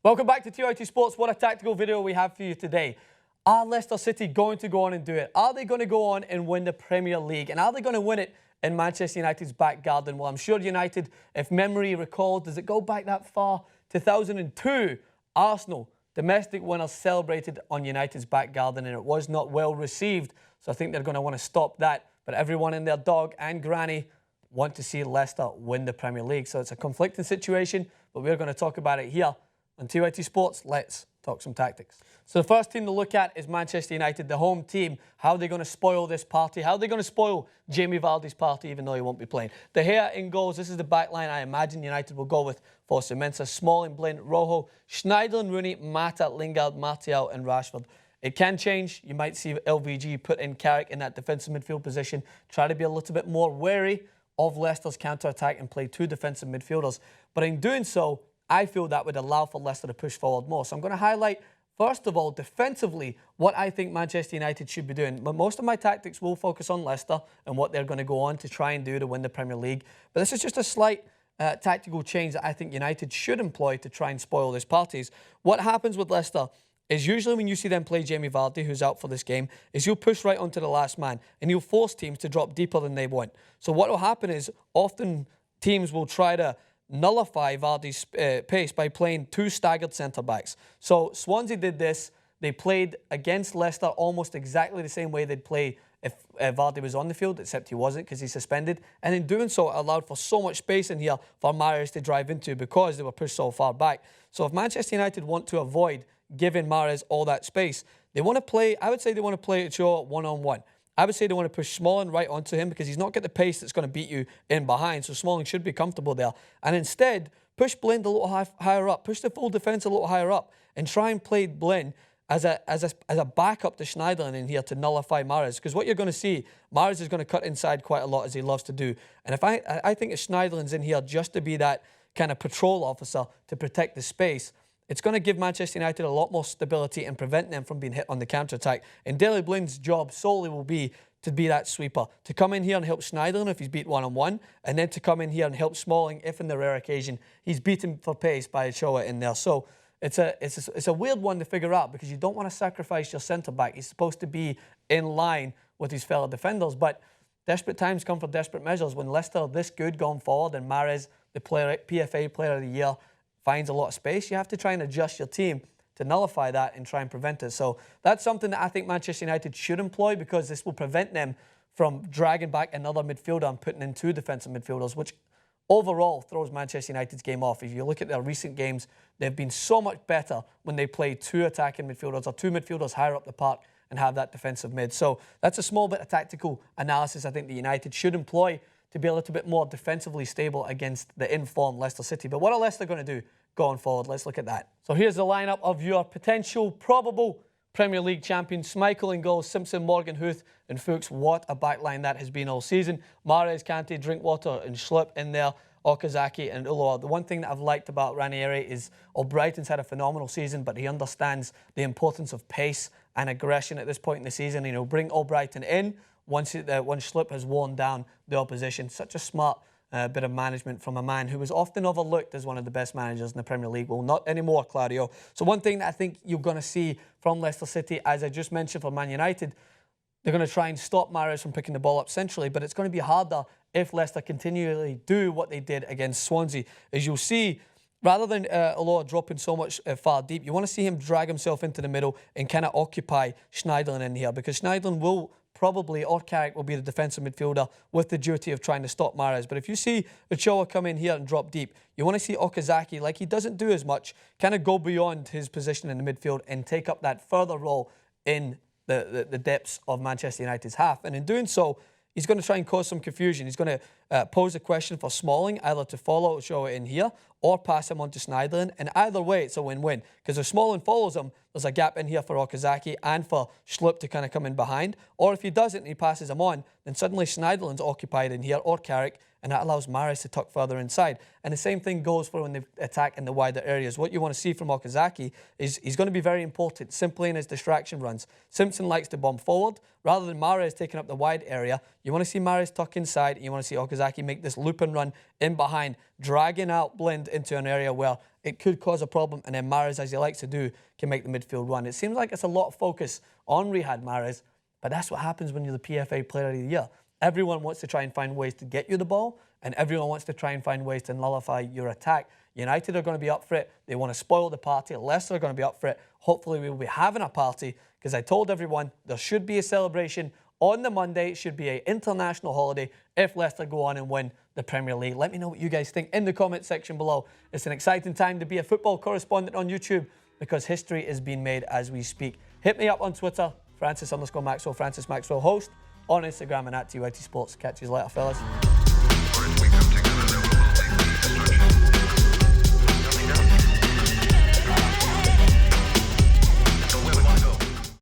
Welcome back to TYT Sports. What a tactical video we have for you today. Are Leicester City going to go on and do it? Are they going to go on and win the Premier League? And are they going to win it in Manchester United's back garden? Well, I'm sure United, if memory recalls, does it go back that far? 2002, Arsenal, domestic winners, celebrated on United's back garden, and it was not well received. So I think they're going to want to stop that. But everyone and their dog and granny want to see Leicester win the Premier League. So it's a conflicting situation, but we're going to talk about it here on TYT Sports. Let's talk some tactics. So the first team to look at is Manchester United, the home team. How are they going to spoil this party? How are they going to spoil Jamie Vardy's party, even though he won't be playing? De Gea in goals. This is the back line I imagine United will go with for Semensa, Smalling, Blind, Rojo, Schneiderlin, Rooney, Mata, Lingard, Martial and Rashford. It can change. You might see LVG put in Carrick in that defensive midfield position. Try to be a little bit more wary of Leicester's counter-attack and play two defensive midfielders. But in doing so, I feel that would allow for Leicester to push forward more. So I'm going to highlight, first of all, defensively, what I think Manchester United should be doing. But most of my tactics will focus on Leicester and what they're going to go on to try and do to win the Premier League. But this is just a slight tactical change that I think United should employ to try and spoil this parties. What happens with Leicester is usually when you see them play Jamie Vardy, who's out for this game, is he'll push right onto the last man and he'll force teams to drop deeper than they want. So what will happen is often teams will try to nullify Vardy's pace by playing two staggered centre-backs. So Swansea did this. They played against Leicester almost exactly the same way they'd play if Vardy was on the field, except he wasn't because he's suspended. And in doing so, it allowed for so much space in here for Mahrez to drive into because they were pushed so far back. So if Manchester United want to avoid giving Mahrez all that space, they want to play, I would say they want to play Shaw one-on-one. I would say they want to push Smalling right onto him because he's not got the pace that's going to beat you in behind. So Smalling should be comfortable there. And instead, push Blind a little higher up. Push the full defence a little higher up and try and play Blind as a backup to Schneiderlin in here to nullify Mahrez. Because what you're going to see, Mahrez is going to cut inside quite a lot as he loves to do. And if I think if Schneiderlin's in here just to be that kind of patrol officer to protect the space, it's going to give Manchester United a lot more stability and prevent them from being hit on the counter-attack. And Daley Blind's job solely will be to be that sweeper, to come in here and help Schneiderlin if he's beat one-on-one, and then to come in here and help Smalling if in the rare occasion he's beaten for pace by Ochoa in there. So it's a weird one to figure out because you don't want to sacrifice your centre-back. He's supposed to be in line with his fellow defenders, but desperate times come for desperate measures. When Leicester are this good going forward and Mahrez, the PFA Player of the Year, finds a lot of space, you have to try and adjust your team to nullify that and try and prevent it. So that's something that I think Manchester United should employ because this will prevent them from dragging back another midfielder and putting in two defensive midfielders, which overall throws Manchester United's game off. If you look at their recent games, they've been so much better when they play two attacking midfielders or two midfielders higher up the park and have that defensive mid. So that's a small bit of tactical analysis I think the United should employ to be a little bit more defensively stable against the informed Leicester City. But what are Leicester going to do going forward? Let's look at that. So here's the lineup of your potential probable Premier League champions. Schmeichel in goals, Simpson, Morgan, Huth and Fuchs. What a backline that has been all season. Mahrez, Kante, Drinkwater and Schlupp in there. Okazaki and Ulloa. The one thing that I've liked about Ranieri is Albrighton's had a phenomenal season, but he understands the importance of pace and aggression at this point in the season. He'll bring Albrighton in once Schlupp has worn down the opposition. Such a smart bit of management from a man who was often overlooked as one of the best managers in the Premier League. Well, not anymore, Claudio. So one thing that I think you're going to see from Leicester City, as I just mentioned for Man United, they're going to try and stop Mahrez from picking the ball up centrally, but it's going to be harder if Leicester continually do what they did against Swansea. As you'll see, rather than Ulloa dropping so much far deep, you want to see him drag himself into the middle and kind of occupy Schneiderlin in here, because Schneiderlin will probably, or Carrick will be the defensive midfielder with the duty of trying to stop Mahrez. But if you see Ochoa come in here and drop deep, you want to see Okazaki, like he doesn't do as much, kind of go beyond his position in the midfield and take up that further role in the depths of Manchester United's half. And in doing so, he's going to try and cause some confusion. He's going to pose a question for Smalling, either to follow Ochoa in here or pass him on to Schneiderlin. And either way, it's a win-win. Because if Smalling follows him, there's a gap in here for Okazaki and for Schlupp to kind of come in behind. Or if he doesn't and he passes him on, then suddenly Schneiderlin's occupied in here, or Carrick, and that allows Mahrez to tuck further inside. And the same thing goes for when they attack in the wider areas. What you want to see from Okazaki is he's going to be very important simply in his distraction runs. Simpson likes to bomb forward. Rather than Mahrez taking up the wide area, you want to see Mahrez tuck inside, and you want to see Okazaki make this loop and run in behind, dragging out Blind into an area where it could cause a problem, and then Mahrez, as he likes to do, can make the midfield run. It seems like it's a lot of focus on Riyad Mahrez, but that's what happens when you're the PFA Player of the Year. Everyone wants to try and find ways to get you the ball, and everyone wants to try and find ways to nullify your attack. United are going to be up for it. They want to spoil the party. Leicester are going to be up for it. Hopefully we will be having a party, because I told everyone there should be a celebration on the Monday. It should be an international holiday if Leicester go on and win the Premier League. Let me know what you guys think in the comment section below. It's an exciting time to be a football correspondent on YouTube, because history is being made as we speak. Hit me up on Twitter, Francis_Maxwell, Francis Maxwell Host, on Instagram and at TYT Sports. Catch you later, fellas.